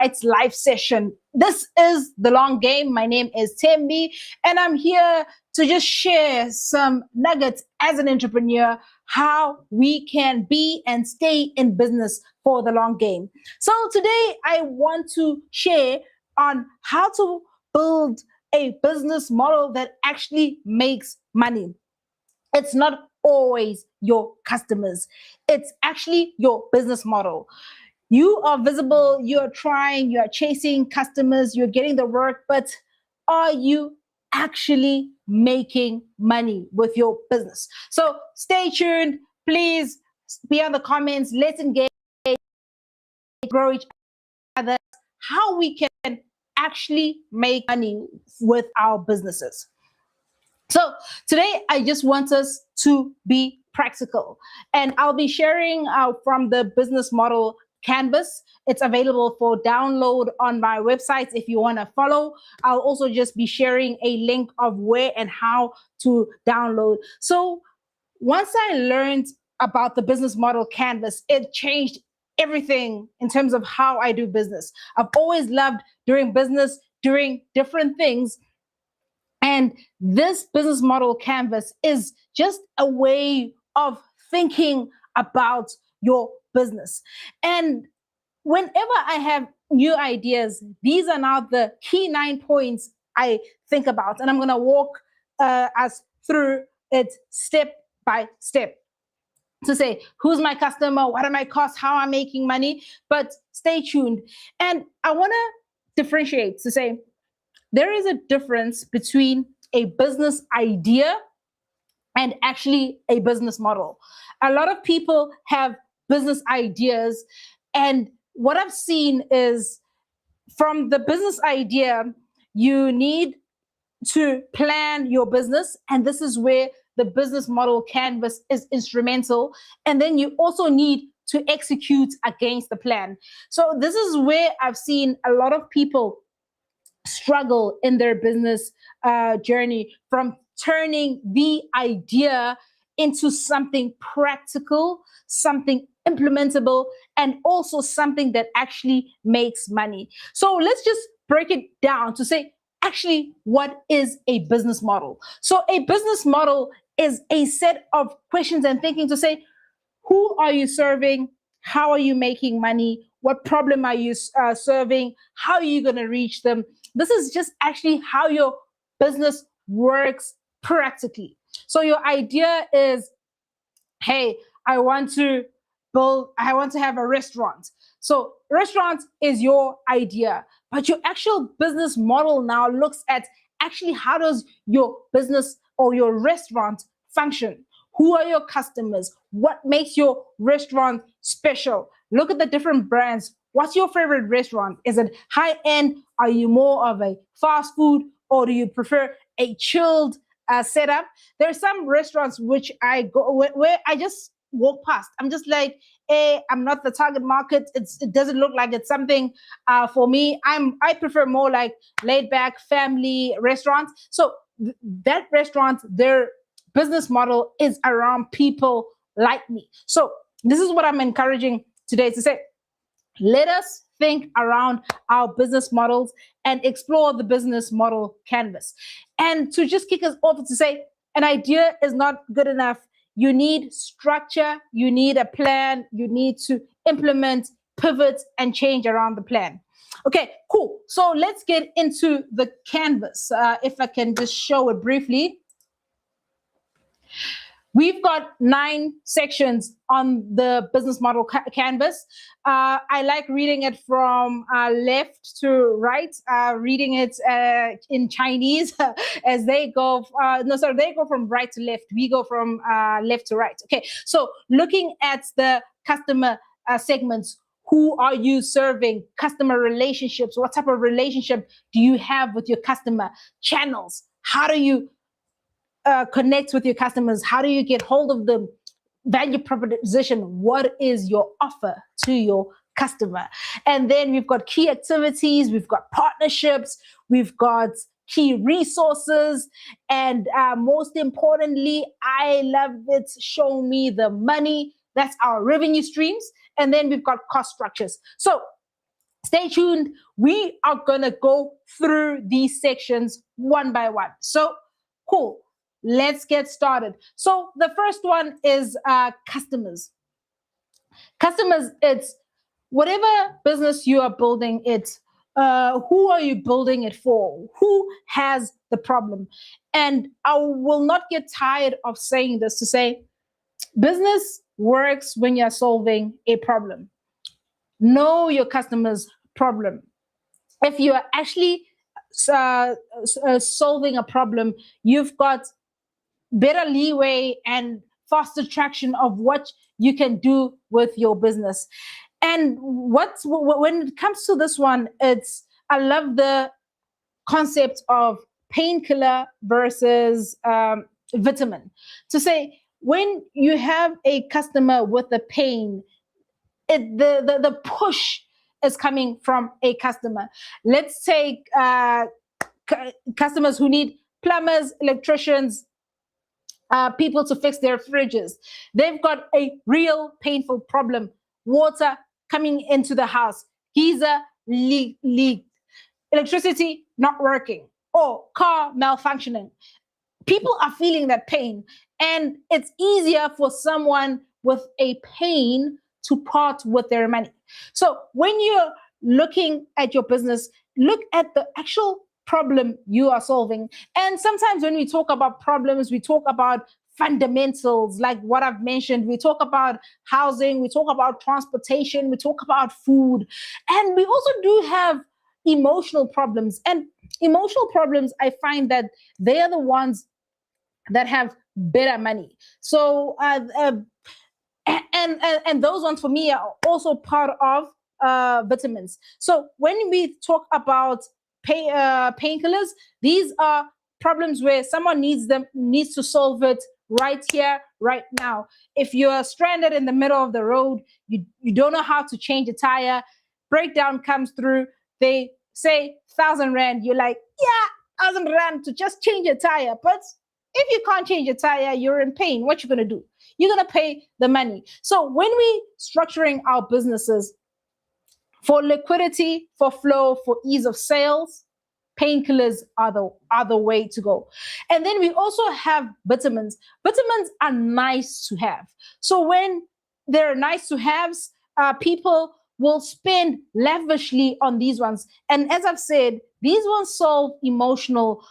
tonight's live session. This is The Long Game. My name is Tembi, and I'm here to just share some nuggets as an entrepreneur, how we can be and stay in business for the long game. So today I want to share on how to build a business model that actually makes money. It's not always your customers. It's actually your business model. You are visible, you're trying, you're chasing customers, you're getting the work, but are you actually making money with your business? So stay tuned. Please be on the comments. Let's engage, grow each other, how we can actually make money with our businesses. So today, I just want us to be practical, and I'll be sharing from the business model canvas. It's available for download on my website if you want to follow. I'll also just be sharing a link of where and how to download. So once I learned about the business model canvas, it changed everything in terms of how I do business. I've always loved doing business, doing different things. And this business model canvas is just a way of thinking about your business. And whenever I have new ideas, these are now the key 9 points I think about. And I'm going to walk us through it step by step to say, who's my customer? What are my costs? How am I making money? But stay tuned. And I want to differentiate to say, there is a difference between a business idea and actually a business model. A lot of people have business ideas, and what I've seen is from the business idea, you need to plan your business, and this is where the business model canvas is instrumental. And then you also need to execute against the plan. So this is where I've seen a lot of people struggle in their business journey, from turning the idea into something practical, something implementable, and also something that actually makes money. So let's just break it down to say, actually, what is a business model? So a business model is a set of questions and thinking to say, who are you serving? How are you making money? What problem are you serving? How are you going to reach them? This is just actually how your business works practically. So your idea is, hey, I want to have a restaurant. So restaurant is your idea, but your actual business model now looks at actually how does your business or your restaurant function? Who are your customers? What makes your restaurant special? Look at the different brands. What's your favorite restaurant? Is it high end? Are you more of a fast food, or do you prefer a chilled setup? There are some restaurants which I go where I just walk past. I'm just like, hey, I'm not the target market. It doesn't look like it's something for me. I prefer more like laid back family restaurants. So that restaurant, their business model is around people like me. So this is what I'm encouraging today to say. Let us think around our business models and explore the business model canvas. And to just kick us off to say, an idea is not good enough. You need structure, you need a plan, you need to implement, pivot, and change around the plan. Okay, cool. So let's get into the canvas. If I can just show it briefly. We've got 9 sections on the business model canvas. I like reading it from left to right, reading it in Chinese as they go. They go from right to left. We go from left to right. Okay, so looking at the customer segments, who are you serving? Customer relationships. What type of relationship do you have with your customer? Channels. How do you connect with your customers? How do you get hold of them? Value proposition. What is your offer to your customer? And then we've got key activities, we've got partnerships, we've got key resources, and most importantly, I love it, show me the money. That's our revenue streams. And then we've got cost structures. So Stay tuned. We are going to go through these sections one by one. So, cool. Let's get started. So, the first one is customers. Customers, it's whatever business you are building, it's who are you building it for? Who has the problem? And I will not get tired of saying this to say business works when you're solving a problem. Know your customer's problem. If you are actually solving a problem, you've got better leeway and faster traction of what you can do with your business. And when it comes to this one, it's I love the concept of painkiller versus vitamin. To say when you have a customer with a pain, the push is coming from a customer. Let's take customers who need plumbers, electricians, people to fix their fridges. They've got a real painful problem. Water coming into the house, geyser leak, electricity not working, or car malfunctioning. People are feeling that pain, and it's easier for someone with a pain to part with their money. So when you're looking at your business, look at the actual problem you are solving. And sometimes when we talk about problems, we talk about fundamentals like what I've mentioned. We talk about housing, we talk about transportation, we talk about food, and we also do have emotional problems. And emotional problems, I find that they are the ones that have better money. So and those ones for me are also part of vitamins. So when we talk about painkillers, these are problems where someone needs to solve it right here, right now. If you're stranded in the middle of the road, you don't know how to change a tire, breakdown comes through, they say 1,000 rand, you're like, yeah, 1,000 rand to just change a tire. But if you can't change a tire, you're in pain. What you gonna do? You're gonna pay the money. So when we structuring our businesses for liquidity, for flow, for ease of sales, painkillers are the way to go. And then we also have vitamins. Vitamins are nice to have. So when they're nice to haves, people will spend lavishly on these ones. And as I've said, these ones solve emotional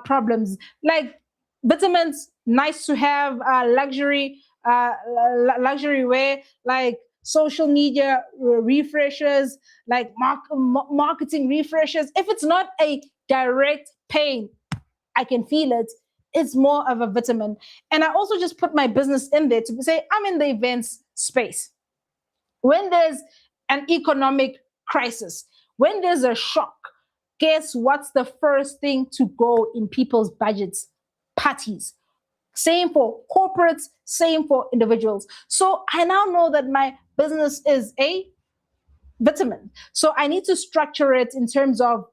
problems. Like vitamins, nice to have, luxury wear, like social media refreshes, like marketing refreshes. If it's not a direct pain, I can feel it. It's more of a vitamin. And I also just put my business in there to say I'm in the events space. When there's an economic crisis, when there's a shock, guess what's the first thing to go in people's budgets? Parties. Same for corporates, same for individuals. So I now know that my business is a vitamin. So I need to structure it in terms of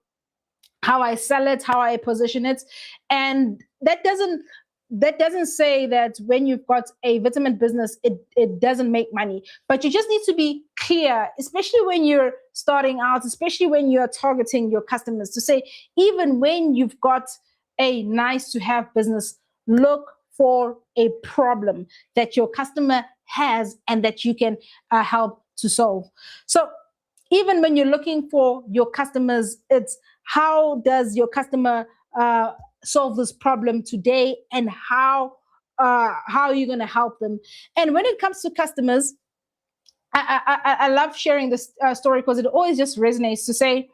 how I sell it, how I position it. And that doesn't say that when you've got a vitamin business, it doesn't make money. But you just need to be clear, especially when you're starting out, especially when you're targeting your customers, to say, even when you've got a nice to have business, look for a problem that your customer has and that you can help to solve. So even when you're looking for your customers, it's how does your customer solve this problem today, and how are you going to help them? And when it comes to customers, I love sharing this story because it always just resonates to say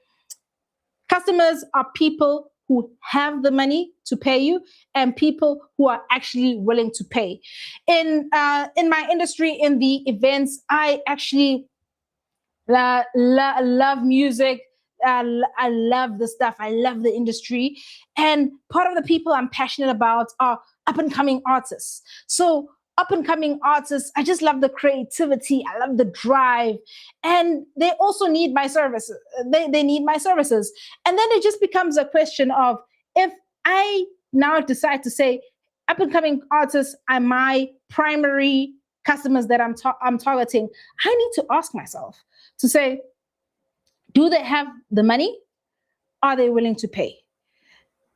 customers are people who have the money to pay you and people who are actually willing to pay. In my industry, in the events, I actually love music. I love the stuff. I love the industry. And part of the people I'm passionate about are up and coming artists. So up and coming artists, I just love the creativity. I love the drive. And they also need my services. They need my services. And then it just becomes a question of, if I now decide to say up and coming artists are my primary customers that I'm targeting, I need to ask myself to say, Do they have the money? Are they willing to pay?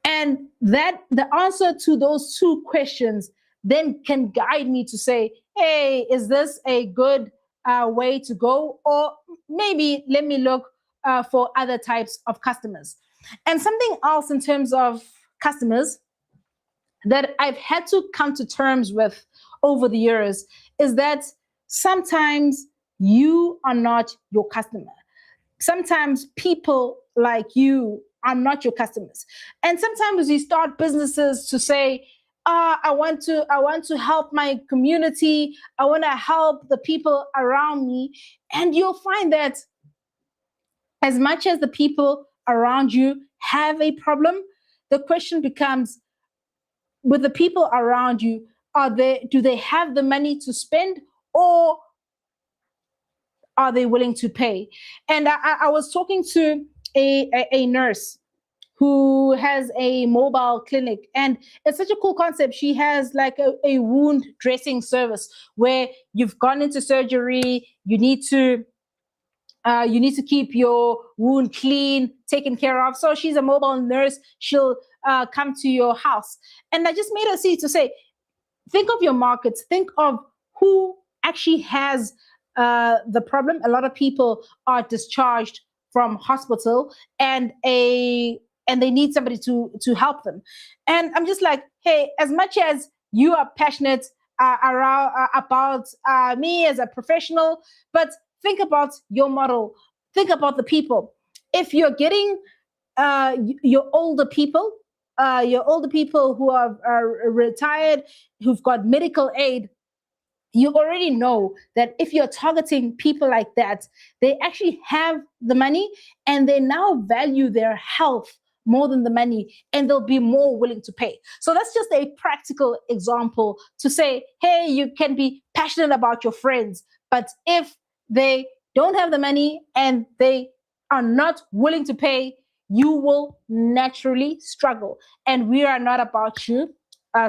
And that the answer to those two questions then can guide me to say, hey, is this a good way to go? Or maybe let me look for other types of customers. And something else in terms of customers that I've had to come to terms with over the years is that sometimes you are not your customer. Sometimes people like you are not your customers. And sometimes you start businesses to say, I want to help my community. I want to help the people around me. And you'll find that as much as the people around you have a problem, the question becomes, with the people around you, do they have the money to spend, or are they willing to pay? And I was talking to a nurse who has a mobile clinic, and it's such a cool concept. She has like a wound dressing service where you've gone into surgery, you need to keep your wound clean, taken care of. So she's a mobile nurse. She'll come to your house. And I just made her see to say, think of your markets, think of who actually has the problem. A lot of people are discharged from hospital, and they need somebody to help them. And I'm just like, hey, as much as you are passionate about me as a professional, but think about your model, think about the people. If you're getting your older people who are retired, who've got medical aid, you already know that if you're targeting people like that, they actually have the money and they now value their health more than the money, and they'll be more willing to pay. So that's just a practical example to say, hey, you can be passionate about your friends, but if they don't have the money and they are not willing to pay, you will naturally struggle. And we are not about you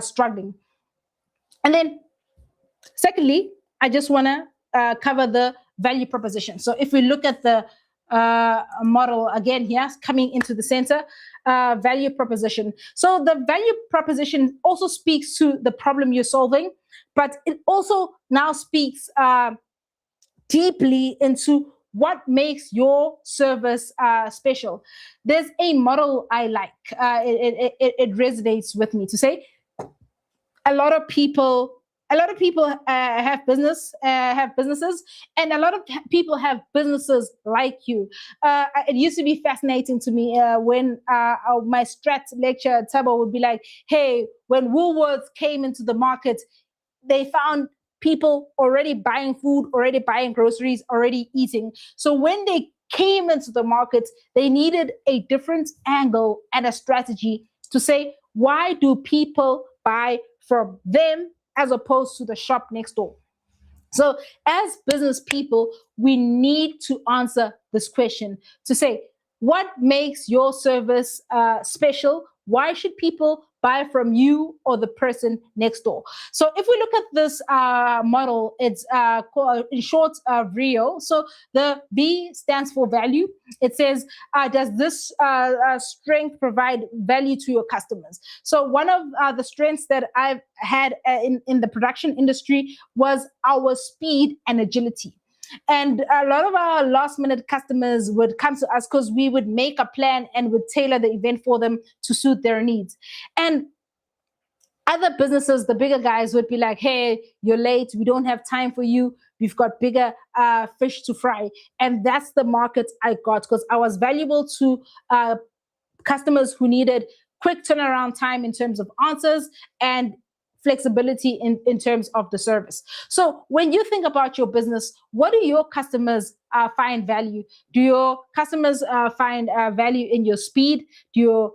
struggling. And then secondly, I just want to cover the value proposition. So if we look at the model again here, coming into the center, value proposition. So the value proposition also speaks to the problem you're solving, but it also now speaks deeply into what makes your service special. There's a model I like. It resonates with me to say, a lot of people have businesses, and a lot of people have businesses like you. It used to be fascinating to me when my strat lecturer Tabo would be like, hey, when Woolworths came into the market, they found people already buying food, already buying groceries, already eating. So when they came into the market, they needed a different angle and a strategy to say, why do people buy from them as opposed to the shop next door? So, as business people, we need to answer this question to say, what makes your service special? Why should people buy from you or the person next door? So, if we look at this model, it's called, in short, VRIO. So, the V stands for value. It says, does this strength provide value to your customers? So, one of the strengths that I've had in the production industry was our speed and agility. And a lot of our last minute customers would come to us because we would make a plan and would tailor the event for them to suit their needs. And other businesses, the bigger guys, would be like, hey, you're late. We don't have time for you. We've got bigger fish to fry. And that's the market I got because I was valuable to customers who needed quick turnaround time in terms of answers and flexibility in terms of the service. So when you think about your business, what do your customers find value? Do your customers find value in your speed? Do your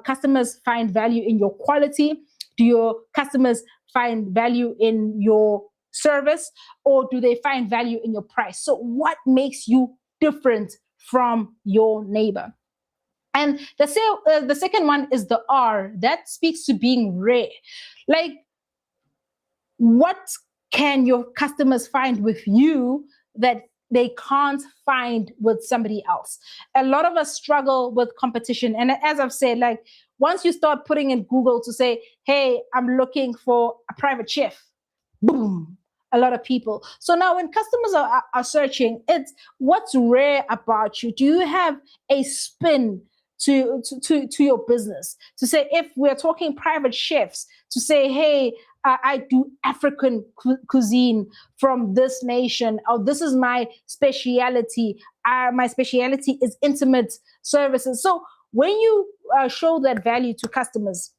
customers find value in your quality? Do your customers find value in your service? Or do they find value in your price? So what makes you different from your neighbor? And the second one is the R. That speaks to being rare. Like, what can your customers find with you that they can't find with somebody else. A lot of us struggle with competition. And as I've said, like once you start putting in Google to say, hey, I'm looking for a private chef, boom, a lot of people. So now when customers are searching, it's what's rare about you. Do you have a spin to your business? To say, if we're talking private chefs, to say, hey, I do African cuisine from this nation, or this is my speciality. My speciality is intimate services. So when you show that value to customers,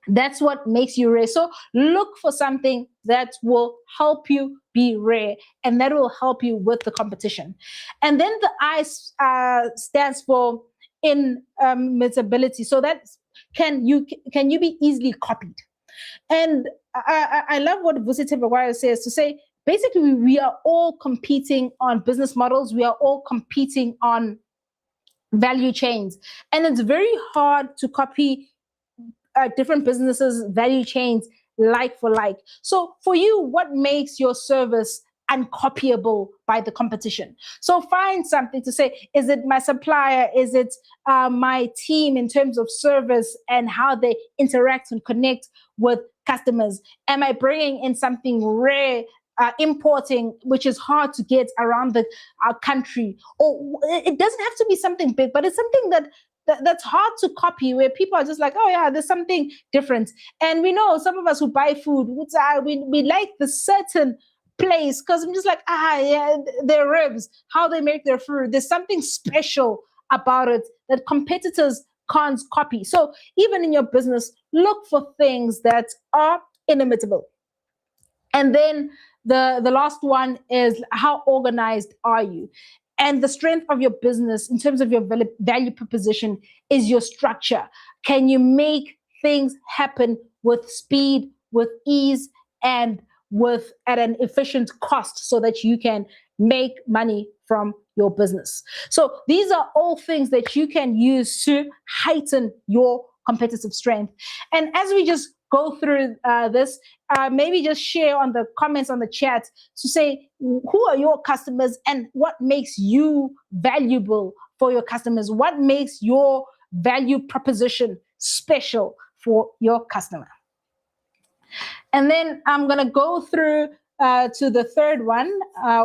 that's what makes you rare. So look for something that will help you be rare, and that will help you with the competition. And then the I stands for imitability. So that's can you be easily copied? And I love what Vusi Tebewaya says, to say basically we are all competing on business models. We are all competing on value chains, and it's very hard to copy different businesses' value chains like for like. So for you, what makes your service uncopyable by the competition? So find something to say, is it my supplier? Is it my team in terms of service and how they interact and connect with customers? Am I bringing in something rare, importing, which is hard to get around the country? Or it doesn't have to be something big, but it's something that's hard to copy, where people are just like, oh yeah, there's something different. And we know some of us who buy food, we like the certain place because I'm just like, yeah, their ribs, how they make their food. There's something special about it that competitors can't copy. So even in your business, look for things that are inimitable. And then the last one is, how organized are you? And the strength of your business in terms of your value proposition is your structure. Can you make things happen with speed, with ease, and with at an efficient cost, so that you can make money from your business? So these are all things that you can use to heighten your competitive strength. And as we just go through this, maybe just share on the comments on the chat to say, who are your customers and what makes you valuable for your customers? What makes your value proposition special for your customer? And then I'm going to go through to the third one,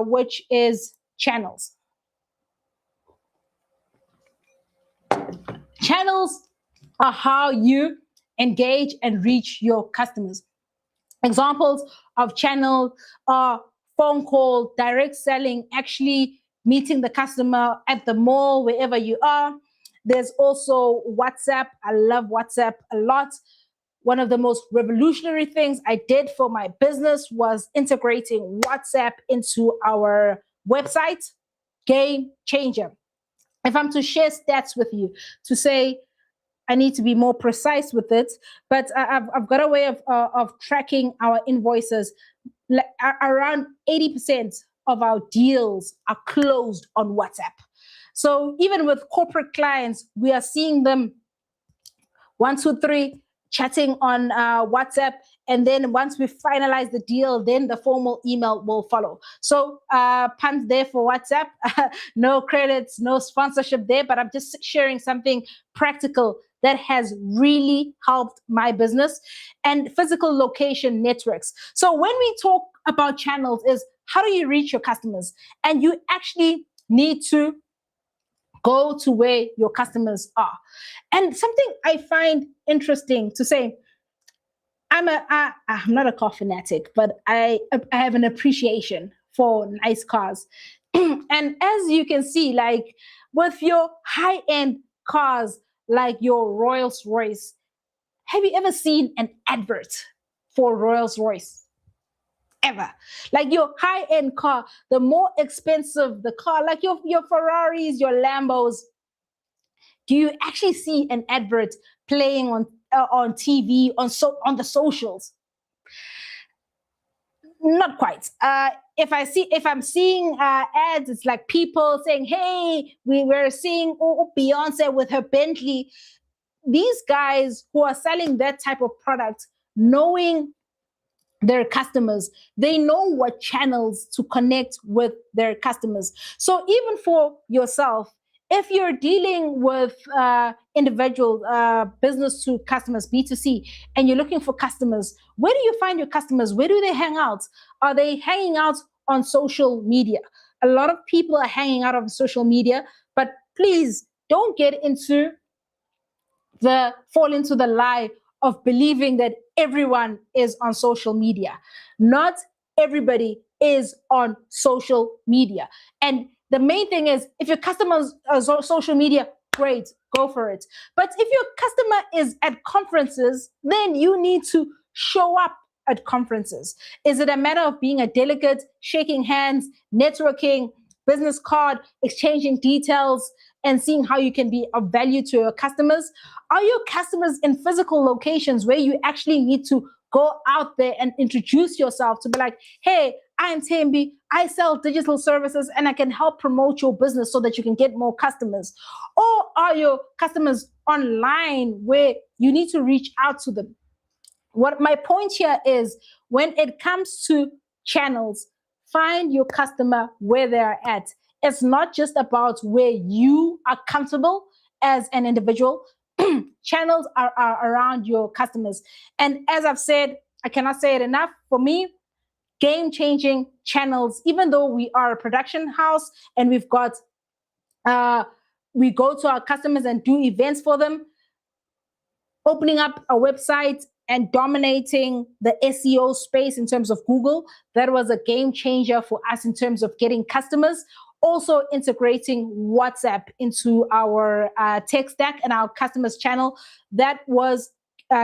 which is channels. Channels are how you engage and reach your customers. Examples of channel are phone call, direct selling, actually meeting the customer at the mall, wherever you are. There's also WhatsApp. I love WhatsApp a lot. One of the most revolutionary things I did for my business was integrating WhatsApp into our website. Game changer. If I'm to share stats with you, to say, I need to be more precise with it, but I've got a way of tracking our invoices. Around 80% of our deals are closed on WhatsApp. So even with corporate clients, we are seeing them 1, 2, 3 chatting on WhatsApp. And then once we finalize the deal, then the formal email will follow. So punt there for WhatsApp. No credits, no sponsorship there, but I'm just sharing something practical that has really helped my business. And physical location networks. So when we talk about channels, is how do you reach your customers? And you actually need to go to where your customers are. And something I find interesting to say, I'm not a car fanatic, but I have an appreciation for nice cars. And as you can see, like with your high-end cars, like your Rolls Royce, have you ever seen an advert for Rolls Royce? Ever? Like your high-end car, the more expensive the car, like your Ferraris, your Lambos, do you actually see an advert playing on TV, on the socials? Not quite. If I'm seeing ads, it's like people saying, "Hey, we were seeing Beyonce with her Bentley." These guys who are selling that type of product, knowing their customers. They know what channels to connect with their customers. So even for yourself, if you're dealing with individual business to customers, B2C, and you're looking for customers, where do you find your customers? Where do they hang out? Are they hanging out on social media? A lot of people are hanging out on social media, but please don't get into fall into the lie of believing that everyone is on social media. Not everybody is on social media. And the main thing is, if your customers are on social media, great, go for it. But if your customer is at conferences, then you need to show up at conferences. Is it a matter of being a delegate, shaking hands, networking, business card, exchanging details, and seeing how you can be of value to your customers? Are your customers in physical locations where you actually need to go out there and introduce yourself to be like, hey, I'm Tembi, I sell digital services and I can help promote your business so that you can get more customers? Or are your customers online where you need to reach out to them? What my point here is, when it comes to channels, find your customer where they are at. It's not just about where you are comfortable as an individual. Channels are around your customers. And as I've said, I cannot say it enough. For me, game changing channels, even though we are a production house and we've got, we go to our customers and do events for them, opening up a website and dominating the SEO space in terms of Google, that was a game changer for us in terms of getting customers. Also integrating WhatsApp into our tech stack and our customers channel, that was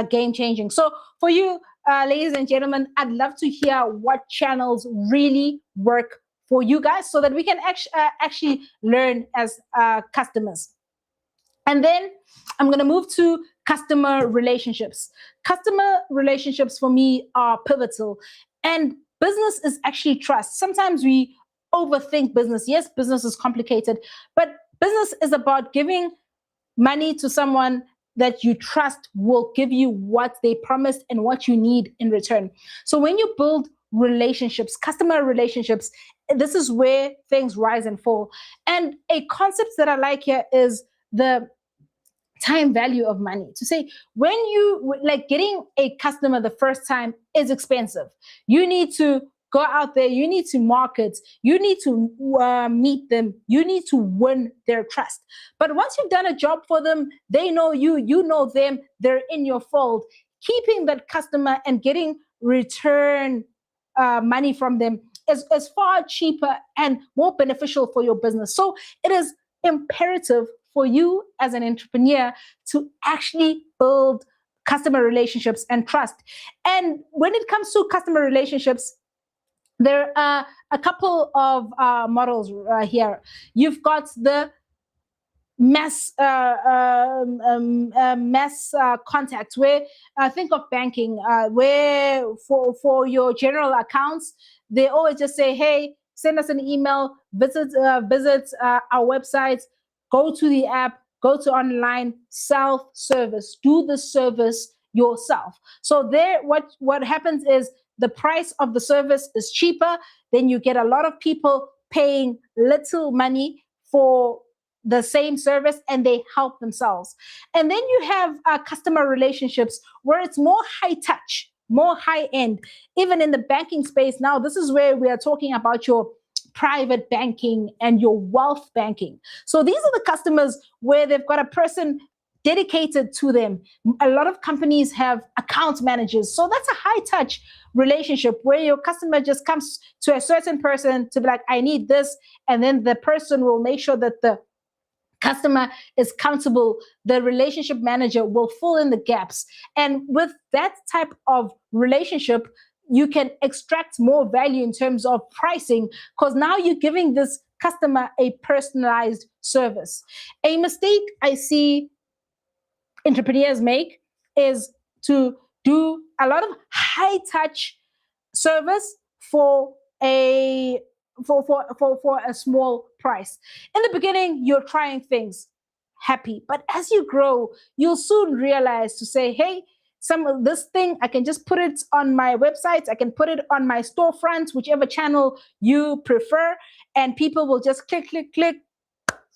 game changing. So for you, ladies and gentlemen, I'd love to hear what channels really work for you guys so that we can actually learn as customers. And then I'm going to move to customer relationships. Customer relationships for me are pivotal. And business is actually trust. Sometimes we overthink business. Yes, business is complicated, but business is about giving money to someone that you trust will give you what they promised and what you need in return. So when you build relationships, customer relationships, this is where things rise and fall. And a concept that I like here is the time value of money. To say, when you like getting a customer the first time is expensive. You need to go out there, you need to market, you need to meet them, you need to win their trust. But once you've done a job for them, they know you, you know them, they're in your fold. Keeping that customer and getting return money from them is far cheaper and more beneficial for your business. So it is imperative for you as an entrepreneur to actually build customer relationships and trust. And when it comes to customer relationships, there are a couple of models here. You've got the mass contact, where think of banking, where for your general accounts, they always just say, hey, send us an email, visit our website, go to the app, go to online, self-service, do the service yourself. So there, what happens is the price of the service is cheaper. Then you get a lot of people paying little money for the same service, and they help themselves. And then you have customer relationships where it's more high touch, more high end. Even in the banking space now, this is where we are talking about your private banking and your wealth banking. So these are the customers where they've got a person dedicated to them. A lot of companies have account managers. So that's a high touch relationship where your customer just comes to a certain person to be like, I need this. And then the person will make sure that the customer is comfortable. The relationship manager will fill in the gaps. And with that type of relationship, you can extract more value in terms of pricing, because now you're giving this customer a personalized service. A mistake I see entrepreneurs make is to do a lot of high touch service for a small price. In the beginning, you're trying things happy, but as you grow, you'll soon realize to say, hey, some of this thing, I can just put it on my websites, I can put it on my storefronts, whichever channel you prefer, and people will just click, click, click,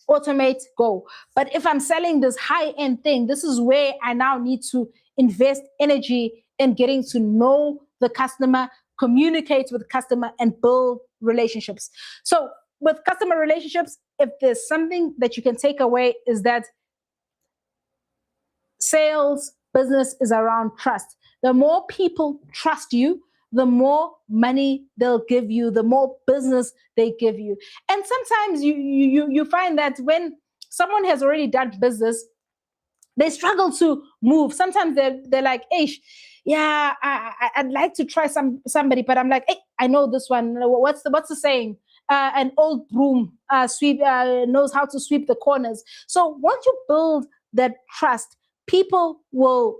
automate, go. But if I'm selling this high-end thing, this is where I now need to invest energy in getting to know the customer, communicate with the customer, and build relationships. So with customer relationships, if there's something that you can take away, is that sales business is around trust. The more people trust you, the more money they'll give you, the more business they give you. And sometimes you find that when someone has already done business, they struggle to move. Sometimes they're like, "Hey, yeah, I'd like to try somebody," but I'm like, "Hey, I know this one. What's the saying? An old broom sweep knows how to sweep the corners." So once you build that trust, people will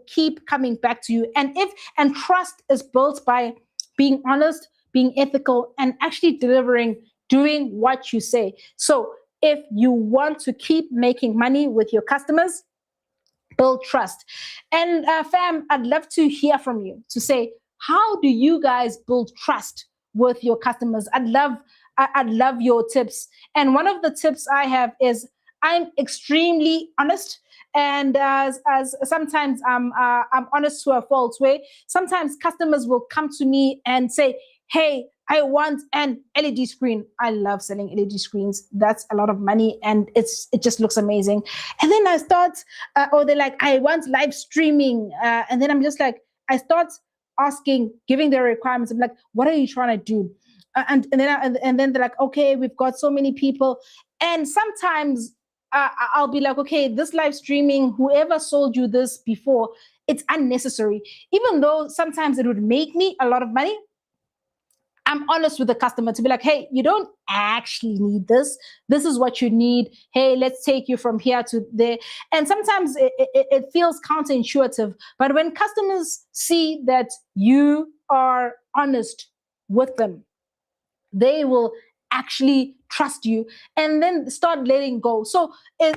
keep coming back to you. And trust is built by being honest, being ethical, and actually delivering, doing what you say. So if you want to keep making money with your customers, build trust. And fam, I'd love to hear from you to say, how do you guys build trust with your customers? I'd love your tips. And one of the tips I have is I'm extremely honest. And as sometimes I'm honest to a false way. Sometimes customers will come to me and say, "Hey, I want an LED screen." I love selling LED screens. That's a lot of money, and it just looks amazing. And then I start, or they're like, "I want live streaming," and then I'm just like, I start asking, giving their requirements. I'm like, "What are you trying to do?" And then they're like, "Okay, we've got so many people," and sometimes I'll be like, "Okay, this live streaming, whoever sold you this before, it's unnecessary." Even though sometimes it would make me a lot of money, I'm honest with the customer to be like, "Hey, you don't actually need this. This is what you need. Hey, let's take you from here to there." And sometimes it feels counterintuitive. But when customers see that you are honest with them, they will actually trust you and then start letting go. So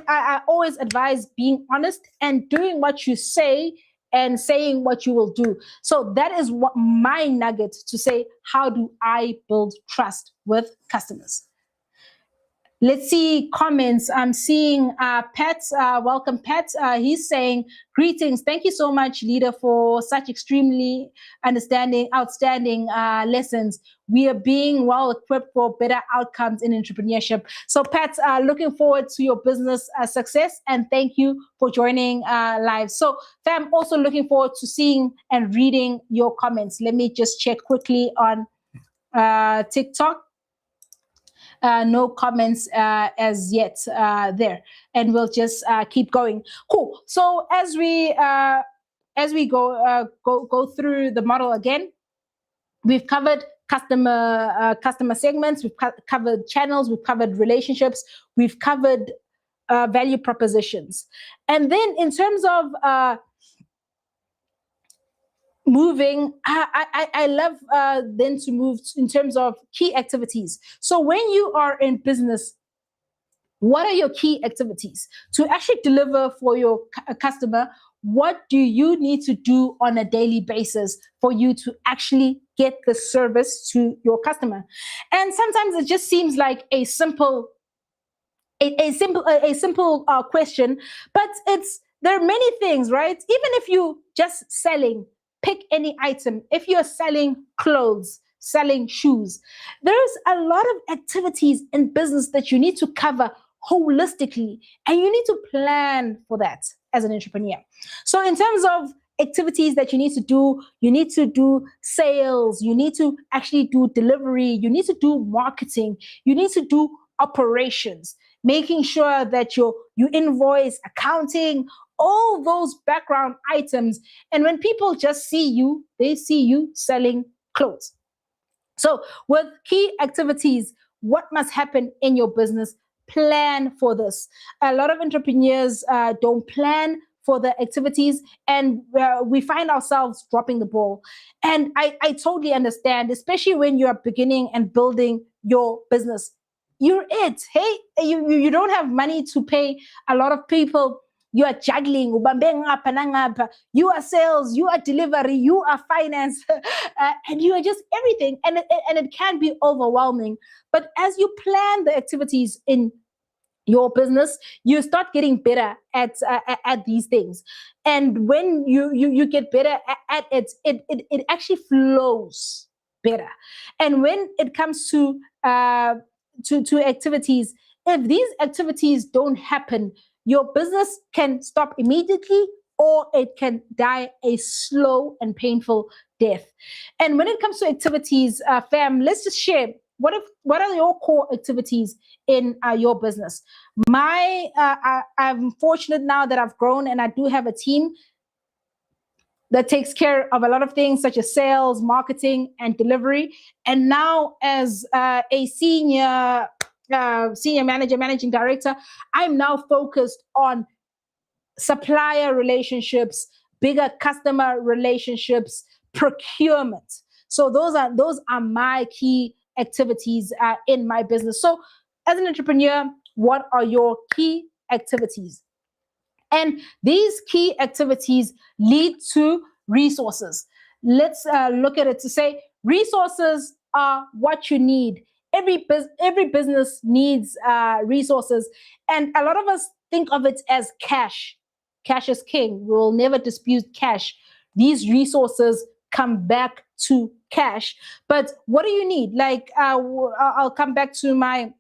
I always advise being honest and doing what you say and saying what you will do. So that is what my nugget to say, how do I build trust with customers? Let's see comments. I'm seeing Pat. Welcome, Pat. He's saying, "Greetings. Thank you so much, leader, for such extremely outstanding lessons. We are being well equipped for better outcomes in entrepreneurship." So, Pat, looking forward to your business success, and thank you for joining live. So, fam, also looking forward to seeing and reading your comments. Let me just check quickly on TikTok. No comments as yet there, and we'll just keep going. Cool. So as we go through the model again, we've covered customer segments, we've covered channels, we've covered relationships, we've covered value propositions, and then in terms of moving, I love then to move in terms of key activities. So when you are in business, what are your key activities to actually deliver for your customer? What do you need to do on a daily basis for you to actually get the service to your customer? And sometimes it just seems like a simple question, but there are many things, right? Even if you just selling, pick any item. If you're selling clothes, selling shoes, there's a lot of activities in business that you need to cover holistically, and you need to plan for that as an entrepreneur. So in terms of activities that you need to do sales, you need to actually do delivery, you need to do marketing, you need to do operations, making sure that you invoice, accounting, all those background items. And when people just see you, they see you selling clothes. So with key activities, what must happen in your business? Plan for this. A lot of entrepreneurs don't plan for the activities, and we find ourselves dropping the ball. And I totally understand, especially when you're beginning and building your business. You're it. Hey, you don't have money to pay a lot of people you are juggling, you are sales, you are delivery, you are finance, and you are just everything. And it can be overwhelming. But as you plan the activities in your business, you start getting better at these things. And when you get better at it, it actually flows better. And when it comes to activities, if these activities don't happen, your business can stop immediately, or it can die a slow and painful death. And when it comes to activities, fam, let's just share what are your core activities in your business. I'm fortunate now that I've grown and I do have a team that takes care of a lot of things such as sales, marketing, and delivery. And now, as a senior manager, managing director, I'm now focused on supplier relationships, bigger customer relationships, procurement. So those are my key activities in my business. So, as an entrepreneur, what are your key activities? And these key activities lead to resources. Let's look at it to say resources are what you need. Every business needs resources. And a lot of us think of it as cash. Cash is king. We will never dispute cash. These resources come back to cash. But what do you need? Like, I'll come back to my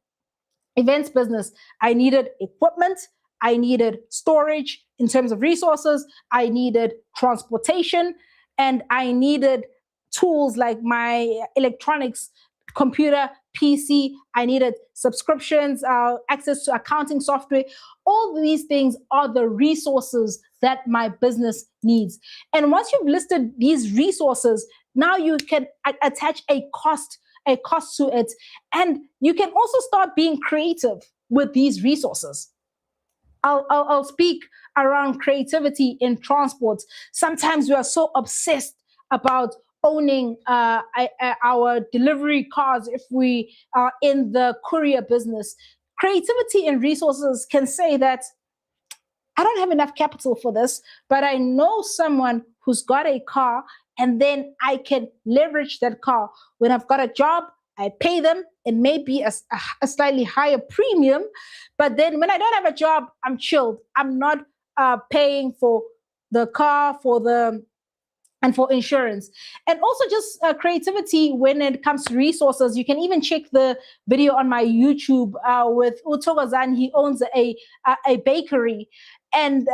events business. I needed equipment. I needed storage in terms of resources. I needed transportation, and I needed tools like my electronics, computer, PC. I needed subscriptions, access to accounting software. All these things are the resources that my business needs. And once you've listed these resources, now you can attach a cost to it. And you can also start being creative with these resources. I'll speak around creativity in transport. Sometimes we are so obsessed about owning our delivery cars if we are in the courier business. Creativity and resources can say that I don't have enough capital for this, but I know someone who's got a car, and then I can leverage that car. When I've got a job, I pay them. It may be a slightly higher premium, but then when I don't have a job, I'm chilled. I'm not paying for the car, and for insurance. And also just creativity when it comes to resources. You can even check the video on my YouTube with Utogazan. He owns a bakery and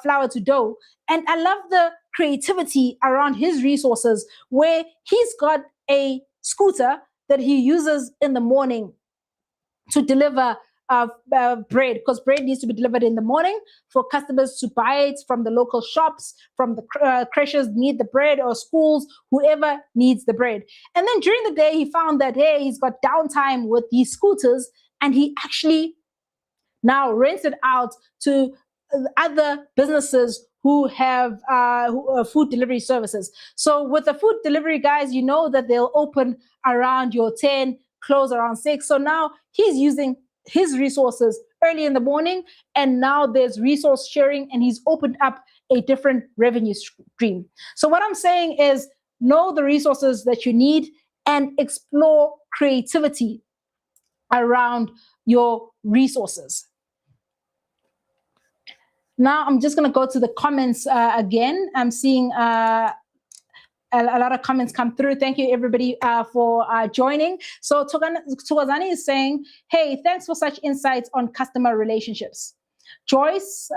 flour to dough. And I love the creativity around his resources, where he's got a scooter that he uses in the morning to deliver bread, because bread needs to be delivered in the morning for customers to buy it from the local shops, from the creches need the bread, or schools, whoever needs the bread. And then during the day, he found that, hey, he's got downtime with these scooters, and he actually now rents it out to other businesses who have food delivery services. So with the food delivery guys, you know that they'll open around your 10, close around 6. So now he's using his resources early in the morning, and now there's resource sharing, and he's opened up a different revenue stream. So what I'm saying is, know the resources that you need and explore creativity around your resources. Now I'm just going to go to the comments again. I'm seeing a lot of comments come through. Thank you, everybody, for joining. So Tugazani is saying, hey, thanks for such insights on customer relationships. Joyce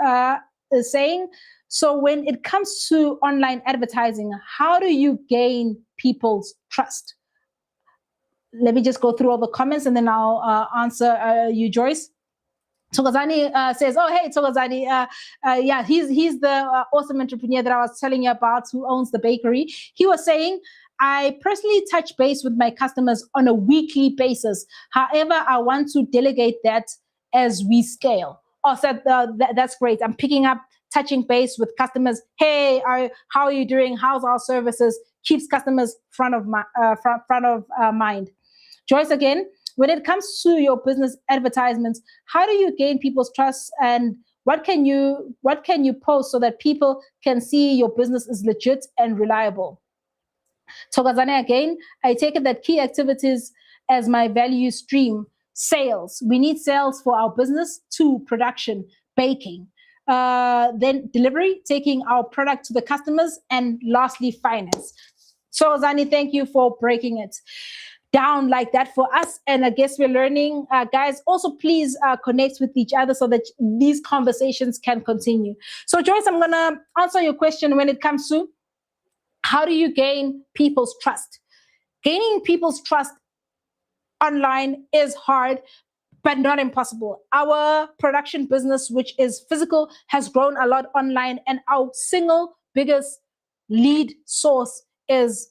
is saying, so when it comes to online advertising, how do you gain people's trust? Let me just go through all the comments, and then I'll answer you, Joyce. Togazani says, oh, hey, Togazani, yeah, he's the awesome entrepreneur that I was telling you about, who owns the bakery. He was saying, I personally touch base with my customers on a weekly basis. However, I want to delegate that as we scale. Oh, so that's great. I'm picking up touching base with customers. Hey, how are you doing? How's our services? Keeps customers front of mind. Joyce again, when it comes to your business advertisements, how do you gain people's trust, and What can you post so that people can see your business is legit and reliable? Thokozane again, I take it that key activities as my value stream: sales. We need sales for our business. 2, production, baking. Then delivery, taking our product to the customers. And lastly, finance. So, Zani, thank you for breaking it down like that for us. And I guess we're learning. Guys, also please connect with each other so that these conversations can continue. So, Joyce, I'm going to answer your question when it comes to how do you gain people's trust? Gaining people's trust online is hard, but not impossible. Our production business, which is physical, has grown a lot online, and our single biggest lead source is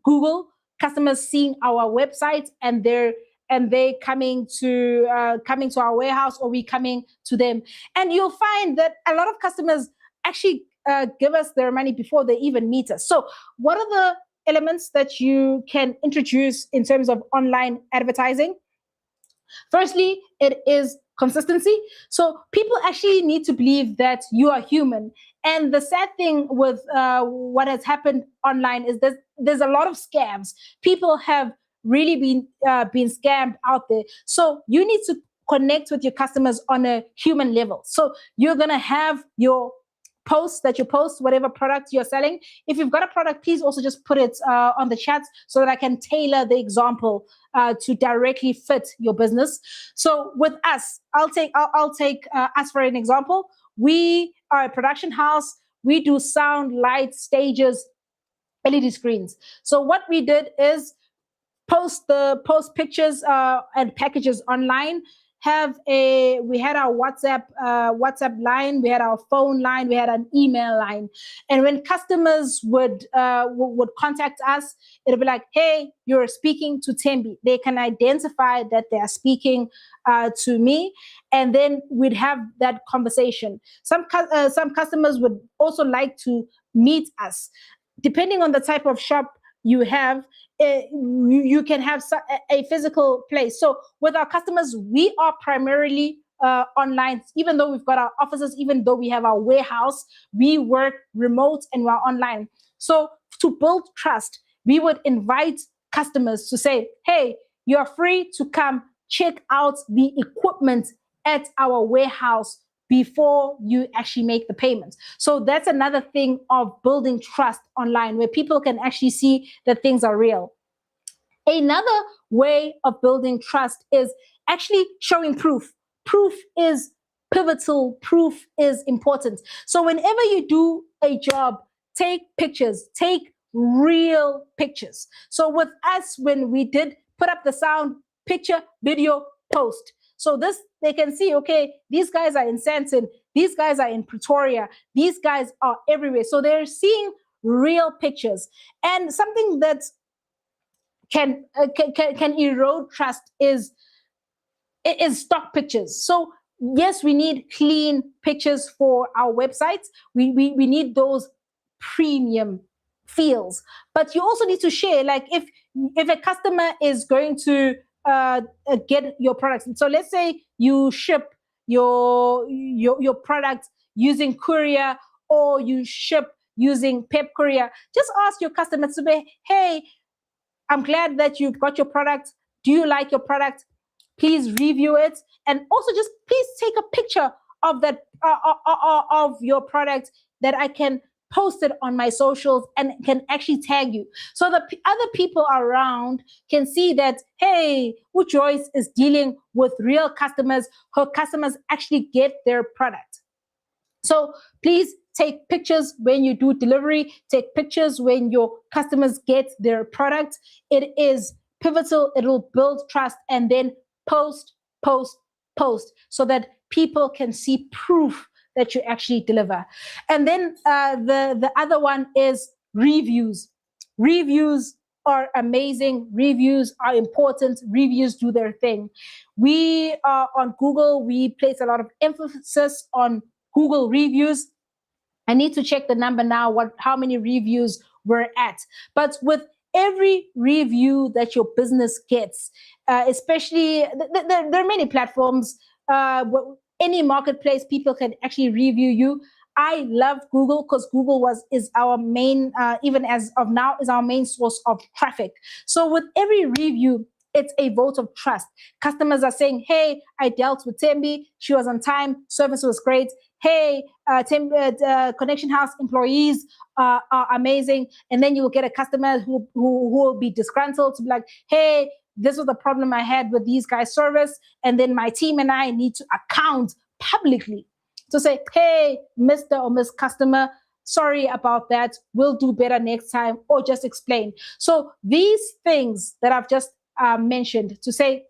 Google. Customers seeing our website, and they coming to our warehouse, or we coming to them. And you'll find that a lot of customers actually give us their money before they even meet us. So, what are the elements that you can introduce in terms of online advertising? Firstly, it is consistency. So people actually need to believe that you are human. And the sad thing with what has happened online is that there's a lot of scams. People have really been scammed out there. So you need to connect with your customers on a human level. So you're gonna have your posts that you post, whatever product you're selling. If you've got a product, please also just put it on the chat so that I can tailor the example to directly fit your business. So with us, I'll take us for an example. We are a production house. We do sound, light, stages, LED screens. So what we did is post pictures and packages online. We had our WhatsApp line, we had our phone line, we had an email line. And when customers would contact us, it'll be like, hey, you're speaking to Thembi. They can identify that they are speaking to me, and then we'd have that conversation. Some customers would also like to meet us. Depending on the type of shop you have, you can have a physical place. So with our customers, we are primarily online. Even though we've got our offices, even though we have our warehouse, we work remote and we're online. So to build trust, we would invite customers to say, hey, you're free to come check out the equipment at our warehouse before you actually make the payment. So that's another thing of building trust online, where people can actually see that things are real. Another way of building trust is actually showing proof. Proof is pivotal. Proof is important. So whenever you do a job, take pictures, take real pictures. So with us, when we did put up the sound, picture, video, post. So this, they can see, okay, these guys are in Sandton, these guys are in Pretoria, these guys are everywhere. So they're seeing real pictures. And something that can erode trust is stock pictures. So yes, we need clean pictures for our websites. We need those premium feels, but you also need to share. Like if a customer is going to get your products, so let's say you ship your product using courier, or you ship using Pep Courier, just ask your customers to be, hey, I'm glad that you've got your product. Do you like your product? Please review it, and also just please take a picture of that of your product that I can post it on my socials and can actually tag you, so that other people around can see that, hey, Joyce is dealing with real customers. Her customers actually get their product. So please take pictures when you do delivery. Take pictures when your customers get their product. It is pivotal. It will build trust. And then post, so that people can see proof that you actually deliver. And then the other one is reviews. Reviews are amazing. Reviews are important. Reviews do their thing. We are on Google. We place a lot of emphasis on Google reviews. I need to check the number now, how many reviews we're at. But with every review that your business gets, especially, there are many platforms. any marketplace, people can actually review you. I love Google because Google is our main, even as of now, is our main source of traffic. So with every review, it's a vote of trust. Customers are saying, hey, I dealt with Tembi. She was on time. Service was great. Hey, Connection House employees are amazing. And then you will get a customer who will be disgruntled to be like, hey, this was the problem I had with these guys' service. And then my team and I need to account publicly to say, hey, Mr. or Miss Customer, sorry about that. We'll do better next time, or just explain. So these things that I've just mentioned to say,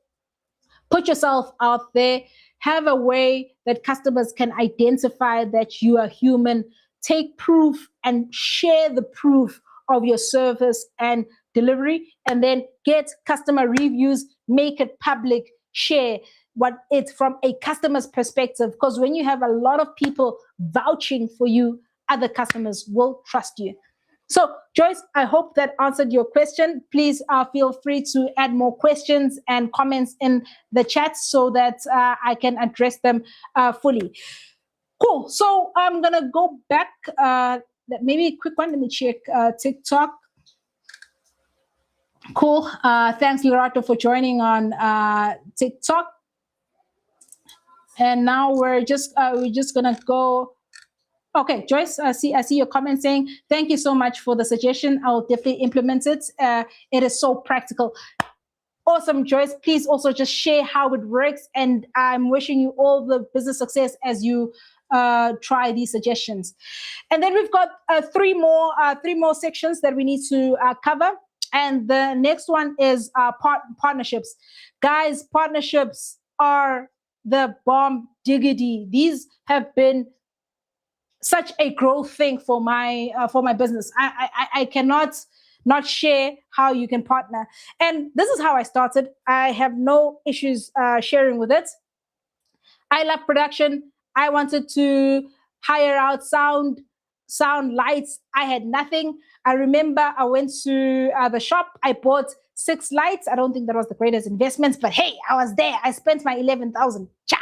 put yourself out there, have a way that customers can identify that you are human, take proof and share the proof of your service and delivery, and then get customer reviews, make it public, share what it's from a customer's perspective. Because when you have a lot of people vouching for you, other customers will trust you. So, Joyce, I hope that answered your question. Please feel free to add more questions and comments in the chat so that I can address them fully. Cool. So I'm going to go back. Maybe a quick one. Let me check TikTok. Cool. Thanks, Lurato, for joining on TikTok. And now we're just gonna go. Okay, Joyce, I see your comment saying, thank you so much for the suggestion. I'll definitely implement it. It is so practical. Awesome, Joyce. Please also just share how it works. And I'm wishing you all the business success as you try these suggestions. And then we've got three more sections that we need to cover. And the next one is partnerships. Guys, partnerships are the bomb diggity. These have been such a growth thing for my business. I cannot not share how you can partner. And this is how I started. I have no issues sharing with it. I love production. I wanted to hire out sound lights. I had nothing. I remember I went to the shop. I bought 6 lights. I don't think that was the greatest investments, but hey, I was there. I spent my 11,000. Cha!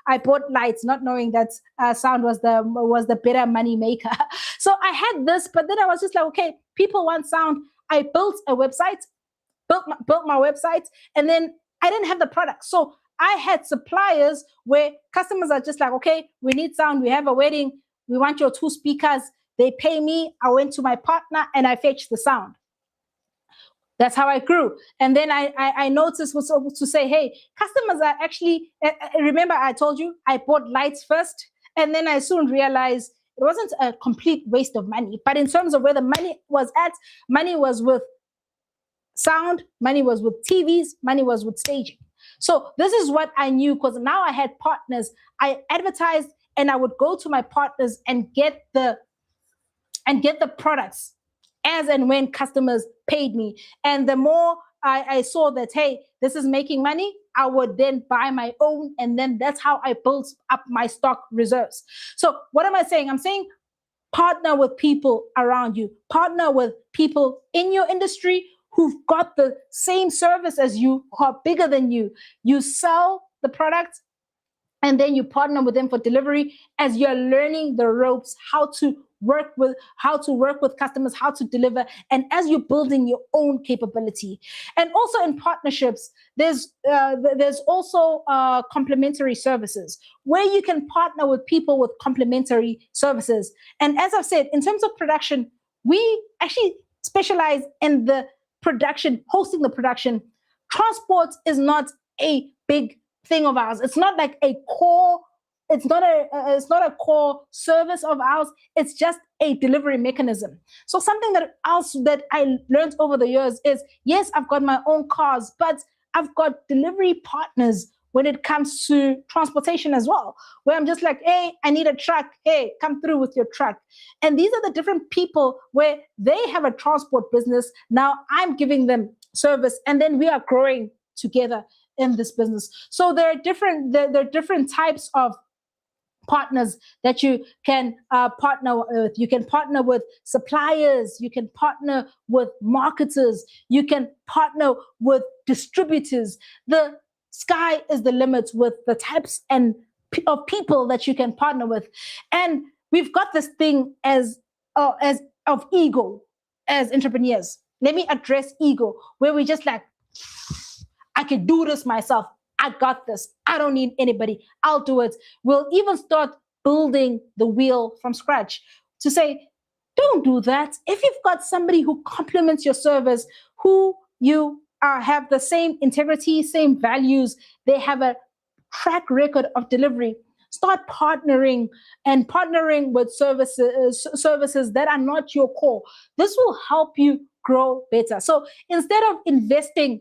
I bought lights, not knowing that sound was the better money maker. So I had this, but then I was just like, okay, people want sound. I built a website, built my website, and then I didn't have the product. So I had suppliers where customers are just like, okay, we need sound. We have a wedding. We want your 2 speakers. They pay me. I went to my partner and I fetched the sound. That's how I grew. And then I noticed was to say, hey, customers are actually, remember I told you, I bought lights first. And then I soon realized it wasn't a complete waste of money. But in terms of where the money was at, money was with sound, money was with TVs, money was with staging. So this is what I knew, because now I had partners. I advertised and I would go to my partners and get the products as and when customers paid me. And the more I saw that, hey, this is making money, I would then buy my own. And then that's how I built up my stock reserves. So what am I saying? I'm saying partner with people around you. Partner with people in your industry who've got the same service as you, who are bigger than you. You sell the product, and then you partner with them for delivery as you're learning the ropes, how to work with customers, how to deliver, and as you're building your own capability. And also in partnerships, there's also complementary services where you can partner with people with complementary services. And as I've said, in terms of production, we actually specialize in the production, hosting the production. Transport is not a big thing of ours. It's not like a core. It's not a core service of ours. It's just a delivery mechanism. So something else that I learned over the years is, yes, I've got my own cars, but I've got delivery partners when it comes to transportation as well, where I'm just like, hey, I need a truck. Hey, come through with your truck. And these are the different people where they have a transport business. Now I'm giving them service, and then we are growing together in this business. So there are different types of partners that you can partner with. You can partner with suppliers. You can partner with marketers. You can partner with distributors. The sky is the limit with the types and of people that you can partner with. And we've got this thing as of ego as entrepreneurs. Let me address ego, where we just like, I can do this myself. I got this. I don't need anybody. I'll do it. We'll even start building the wheel from scratch to say, don't do that. If you've got somebody who complements your service, who you have the same integrity, same values, they have a track record of delivery, start partnering with services that are not your core. This will help you grow better. So instead of investing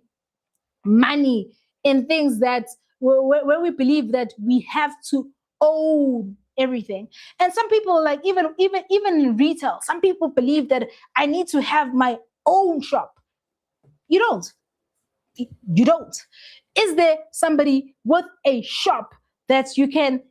money in things that where we believe that we have to own everything. And some people, like even in retail, some people believe that I need to have my own shop. You don't. You don't. Is there somebody with a shop that you can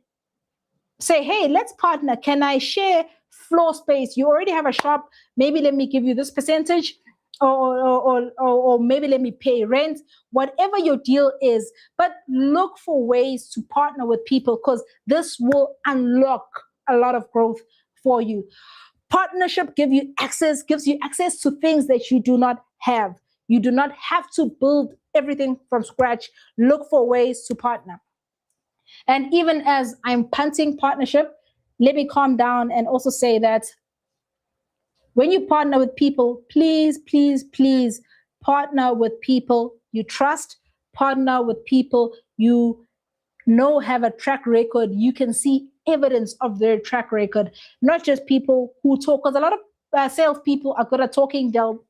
say, hey, let's partner? Can I share floor space? You already have a shop. Maybe let me give you this percentage, or maybe let me pay rent, whatever your deal is. But look for ways to partner with people, because this will unlock a lot of growth for you. Partnership gives you access to things that you do not have. You do not have to build everything from scratch. Look for ways to partner. And even as I'm punting partnership, let me calm down and also say that when you partner with people, please, please, please partner with people you trust, partner with people you know have a track record. You can see evidence of their track record, not just people who talk, because a lot of salespeople are good at talking. They'll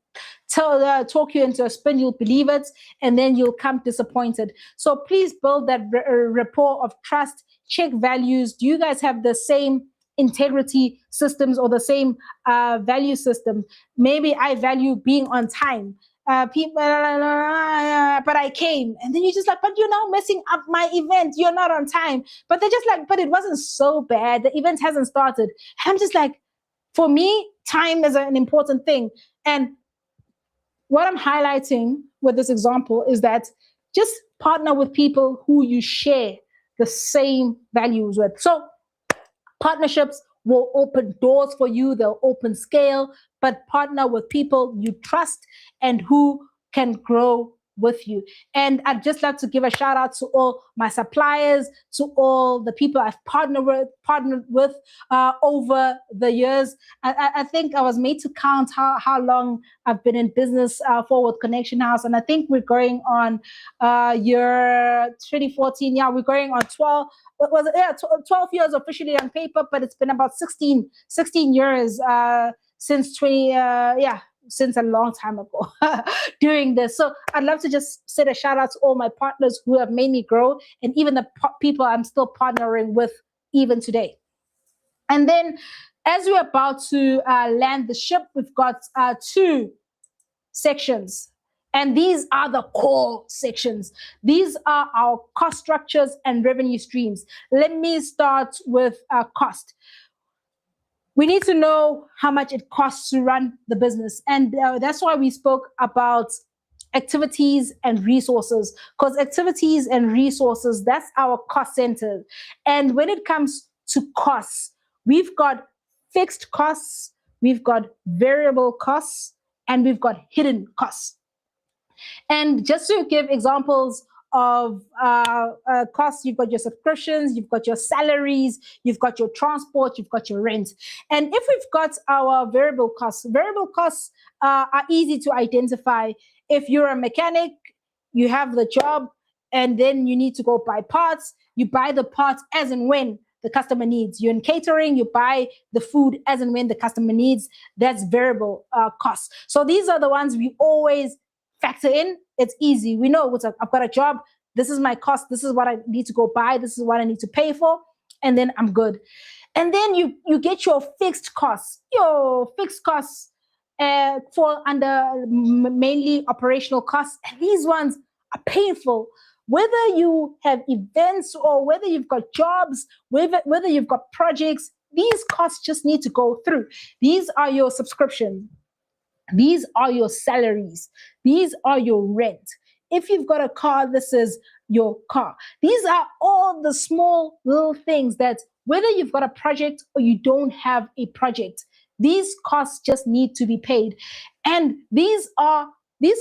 talk you into a spin, you'll believe it, and then you'll come disappointed. So please build that rapport of trust, check values. Do you guys have the same integrity systems or the same value system? Maybe I value being on time. People, but I came, and then you're just like, but you're now messing up my event. You're not on time. But they're just like, but it wasn't so bad. The event hasn't started. And I'm just like, for me, time is an important thing. And what I'm highlighting with this example is that just partner with people who you share the same values with. So partnerships will open doors for you, they'll open scale, but partner with people you trust and who can grow with you. And I'd just like to give a shout out to all my suppliers, to all the people I've partnered with over the years. I think I was made to count how long I've been in business for with Connection House, and I think we're going on year 2014. Yeah, we're going on 12. What was it? Yeah, 12 years officially on paper, but it's been about 16 years since a long time ago doing this. So I'd love to just say a shout out to all my partners who have made me grow, and even the people I'm still partnering with even today. And then as we're about to land the ship, we've got two sections. And these are the core sections. These are our cost structures and revenue streams. Let me start with cost. We need to know how much it costs to run the business. And that's why we spoke about activities and resources, because activities and resources, that's our cost center. And when it comes to costs, we've got fixed costs, we've got variable costs, and we've got hidden costs. And just to give examples of costs, you've got your subscriptions, you've got your salaries, you've got your transport, you've got your rent. And if we've got our variable costs are easy to identify. If you're a mechanic, you have the job, and then you need to go buy parts. You buy the parts as and when the customer needs. You're in catering, you buy the food as and when the customer needs. That's variable costs. So these are the ones we always factor in. It's easy. We know what's I've got a job. This is my cost. This is what I need to go buy. This is what I need to pay for. And then I'm good. And then you get your fixed costs. Your fixed costs fall under mainly operational costs. And these ones are painful. Whether you have events or whether you've got jobs, whether you've got projects, these costs just need to go through. These are your subscriptions. These are your salaries. These are your rent. If you've got a car, this is your car. These are all the small little things that whether you've got a project or you don't have a project, these costs just need to be paid. And these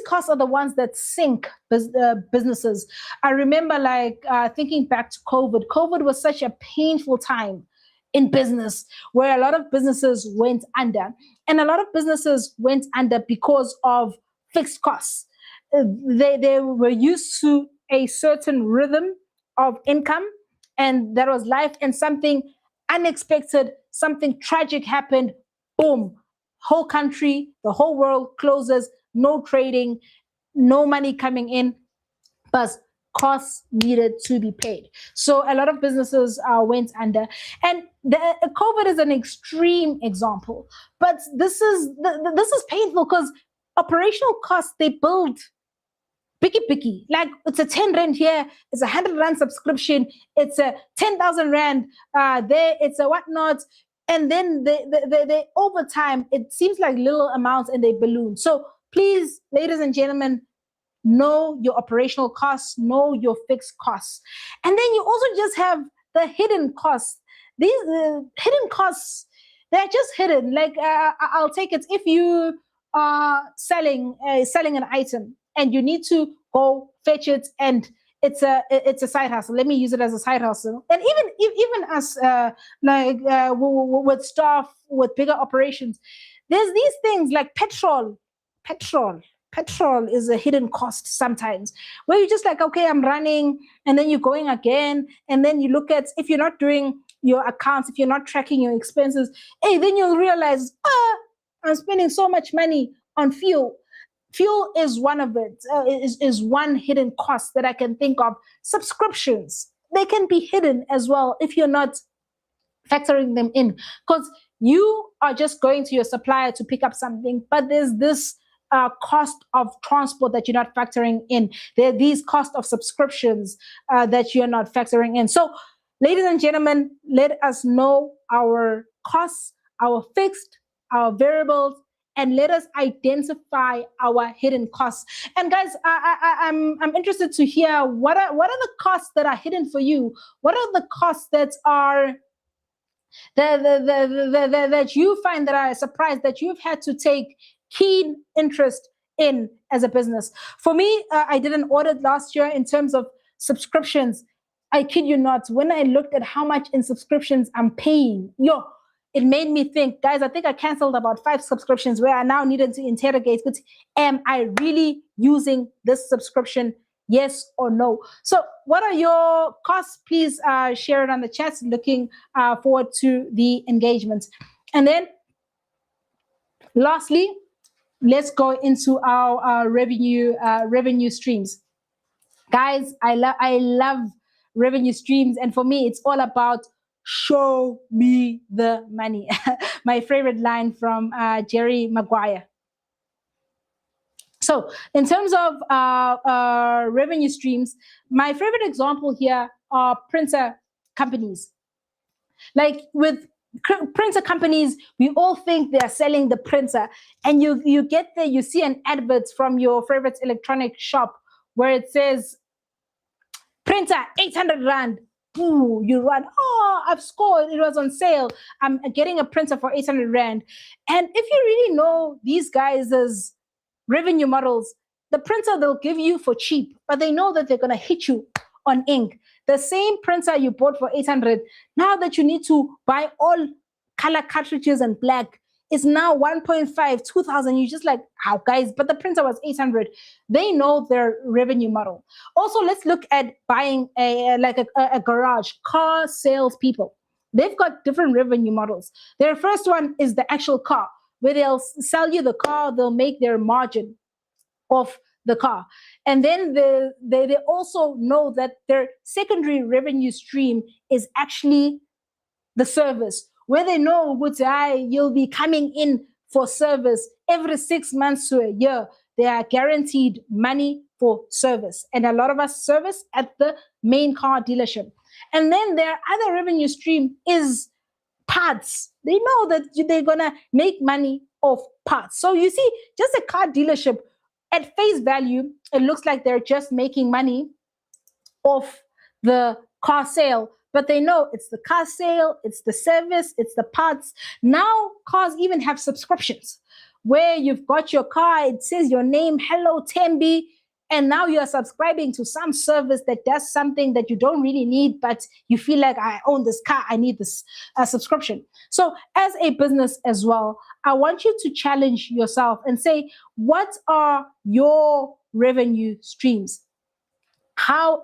costs are the ones that sink businesses. I remember thinking back to COVID. COVID was such a painful time in business where a lot of businesses went under. And a lot of businesses went under because of fixed costs. They were used to a certain rhythm of income, and that was life, and something unexpected, something tragic happened. Boom, whole country, the whole world closes, no trading, no money coming in, but costs needed to be paid. So a lot of businesses went under, and COVID is an extreme example. But this is painful because operational costs, they build picky. Like it's a 10 rand here, it's a 100 rand subscription, it's a 10,000 rand there, it's a whatnot. And then they over time, it seems like little amounts and they balloon. So please, ladies and gentlemen, know your operational costs, know your fixed costs. And then you also just have the hidden costs. These hidden costs, they're just hidden. Like I'll take it if you are selling an item and you need to go fetch it, and it's a side hustle. Let me use it as a side hustle. And even as with staff with bigger operations, there's these things like petrol. Petrol is a hidden cost sometimes, where you're just like, okay, I'm running, and then you're going again, and then you look at, if you're not doing your accounts, if you're not tracking your expenses, hey, then you'll realize, I'm spending so much money on fuel. Fuel is one of it, is one hidden cost that I can think of. Subscriptions, they can be hidden as well if you're not factoring them in, because you are just going to your supplier to pick up something, but there's this cost of transport that you're not factoring in. There are these costs of subscriptions that you're not factoring in. So, ladies and gentlemen, let us know our costs, our fixed, our variables, and let us identify our hidden costs. And guys, I'm interested to hear what are the costs that are hidden for you? What are the costs that are that you find that are a surprise, that you've had to take keen interest in as a business? For me, I did an audit last year in terms of subscriptions. I kid you not, when I looked at how much in subscriptions I'm paying, it made me think, guys, I think I canceled about 5 subscriptions where I now needed to interrogate, but am I really using this subscription? Yes or no? So what are your costs? Please share it on the chat. Looking forward to the engagement. And then lastly, let's go into our revenue streams. Guys, I love revenue streams. And for me, it's all about show me the money. My favorite line from Jerry Maguire. So in terms of revenue streams, my favorite example here are printer companies. Like with printer companies, we all think they're selling the printer, and you get there, you see an advert from your favorite electronic shop where it says printer 800 rand. Ooh, you run, I've scored, it was on sale, I'm getting a printer for 800 rand. And if you really know these guys' revenue models, the printer they'll give you for cheap, but they know that they're going to hit you on ink. The same printer you bought for 800, now that you need to buy all color cartridges and black, is now 1.5, 2,000. You're just like, how, guys? But the printer was 800. They know their revenue model. Also, let's look at buying a garage, car salespeople. They've got different revenue models. Their first one is the actual car, where they'll sell you the car, they'll make their margin off the car. And then they also know that their secondary revenue stream is actually the service, where they know you'll be coming in for service every 6 months to a year. They are guaranteed money for service. And a lot of us service at the main car dealership. And then their other revenue stream is parts. They know that they're going to make money off parts. So you see, just a car dealership, at face value, it looks like they're just making money of the car sale, but they know it's the car sale, it's the service, it's the parts. Now cars even have subscriptions where you've got your car, it says your name, hello Tembi, and now you're subscribing to some service that does something that you don't really need, but you feel like, I own this car, I need this subscription. So as a business as well, I want you to challenge yourself and say, what are your revenue streams? How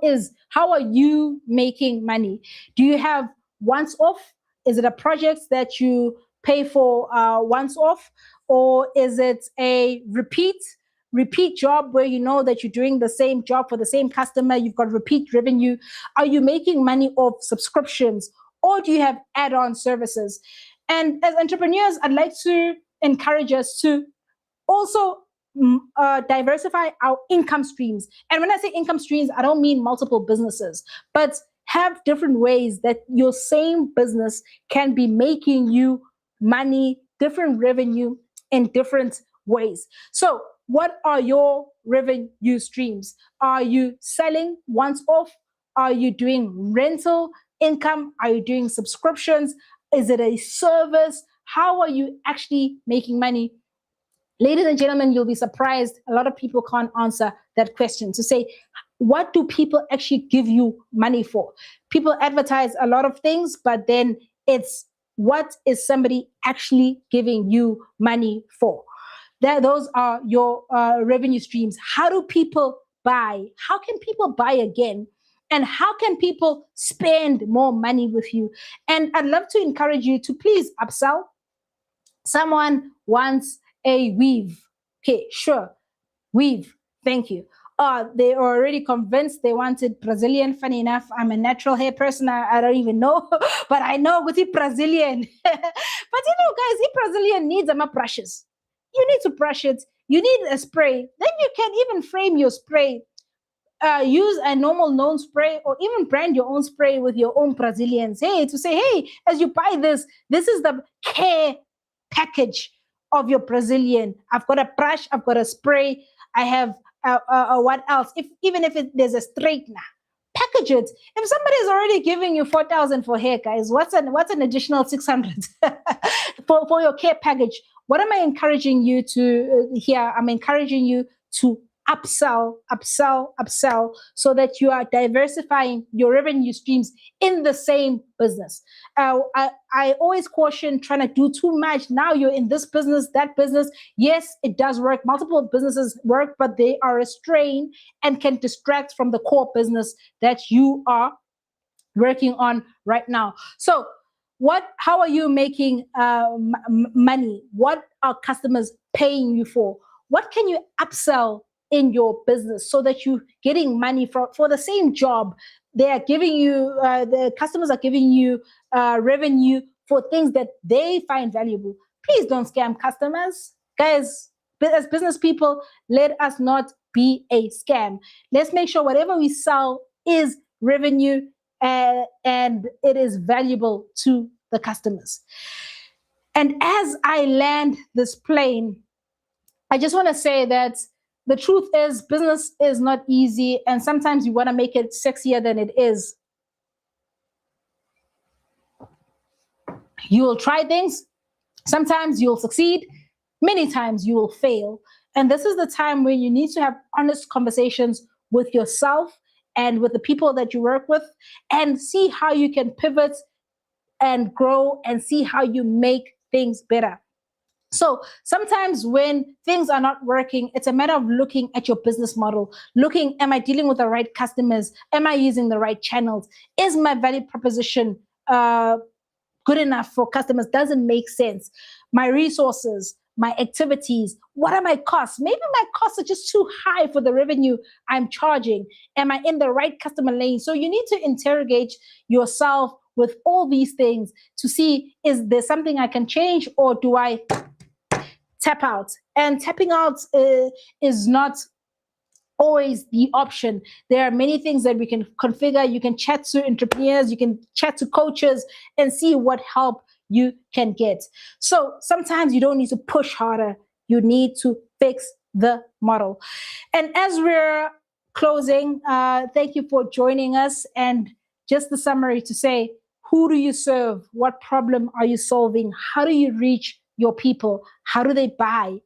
are you making money? Do you have once off? Is it a project that you pay for once off, or is it a repeat job where you know that you're doing the same job for the same customer, you've got repeat revenue? Are you making money off subscriptions, or do you have add-on services? And as entrepreneurs, I'd like to encourage us to also diversify our income streams. And when I say income streams, I don't mean multiple businesses, but have different ways that your same business can be making you money, different revenue in different ways. So what are your revenue streams? Are you selling once off? Are you doing rental income? Are you doing subscriptions? Is it a service? How are you actually making money? Ladies and gentlemen, you'll be surprised. A lot of people can't answer that question to say, what do people actually give you money for? People advertise a lot of things, but then it's, what is somebody actually giving you money for? Those are your revenue streams. How do people buy? How can people buy again? And how can people spend more money with you? And I'd love to encourage you to please upsell. Someone wants a weave. Okay, sure. Weave. Thank you. They are already convinced they wanted Brazilian. Funny enough, I'm a natural hair person. I don't even know, but I know with the Brazilian. But guys, the Brazilian needs brushes. You need to brush it. You need a spray. Then you can even frame your spray. Use a normal known spray, or even brand your own spray with your own Brazilians. Hey, to say, hey, as you buy this is the care package of your Brazilian. I've got a brush, I've got a spray, I have what else? Even if there's a straightener, package it. If somebody is already giving you 4,000 for hair, guys, what's an additional 600 for your care package? What am I encouraging you to hear? I'm encouraging you to upsell, so that you are diversifying your revenue streams in the same business. I always caution trying to do too much. Now you're in this business, that business. Yes, it does work. Multiple businesses work, but they are a strain and can distract from the core business that you are working on right now. So how are you making money? What are customers paying you for? What can you upsell in your business so that you're getting money for the same job? They are giving you, the customers are giving you revenue for things that they find valuable. Please don't scam customers. Guys, as business people, let us not be a scam. Let's make sure whatever we sell is revenue and it is valuable to the customers. And as I land this plane, I just want to say that the truth is, business is not easy, and sometimes you want to make it sexier than it is. You will try things. Sometimes you'll succeed. Many times you will fail. And this is the time where you need to have honest conversations with yourself and with the people that you work with, and see how you can pivot and grow and see how you make things better. So sometimes when things are not working, it's a matter of looking at your business model, looking, am I dealing with the right customers? Am I using the right channels? Is my value proposition good enough for customers? Does it make sense? My resources, my activities, what are my costs? Maybe my costs are just too high for the revenue I'm charging. Am I in the right customer lane? So you need to interrogate yourself with all these things to see, is there something I can change, or do I tap out? And tapping out is not always the option. There are many things that we can configure. You can chat to entrepreneurs, you can chat to coaches and see what help you can get. So sometimes you don't need to push harder. You need to fix the model. And as we're closing, thank you for joining us. And just the summary to say, who do you serve? What problem are you solving? How do you reach your people? How do they buy?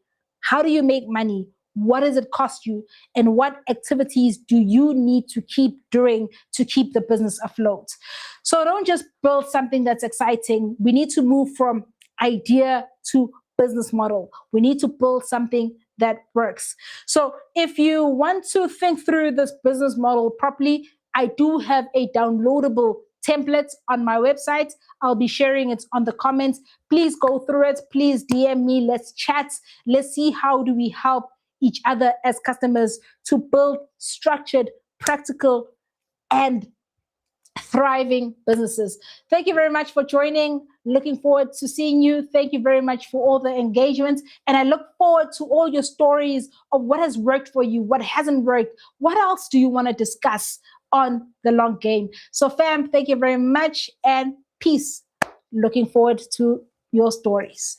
How do you make money? What does it cost you? And what activities do you need to keep doing to keep the business afloat? So don't just build something that's exciting. We need to move from idea to business model. We need to build something that works. So if you want to think through this business model properly, I do have a downloadable template on my website. I'll be sharing it on the comments. Please go through it. Please DM me. Let's chat. Let's see how do we help each other as customers to build structured, practical, and thriving businesses. Thank you very much for joining. Looking forward to seeing you. Thank you very much for all the engagement. And I look forward to all your stories of what has worked for you, what hasn't worked. What else do you want to discuss on the long game? So fam, thank you very much and peace. Looking forward to your stories.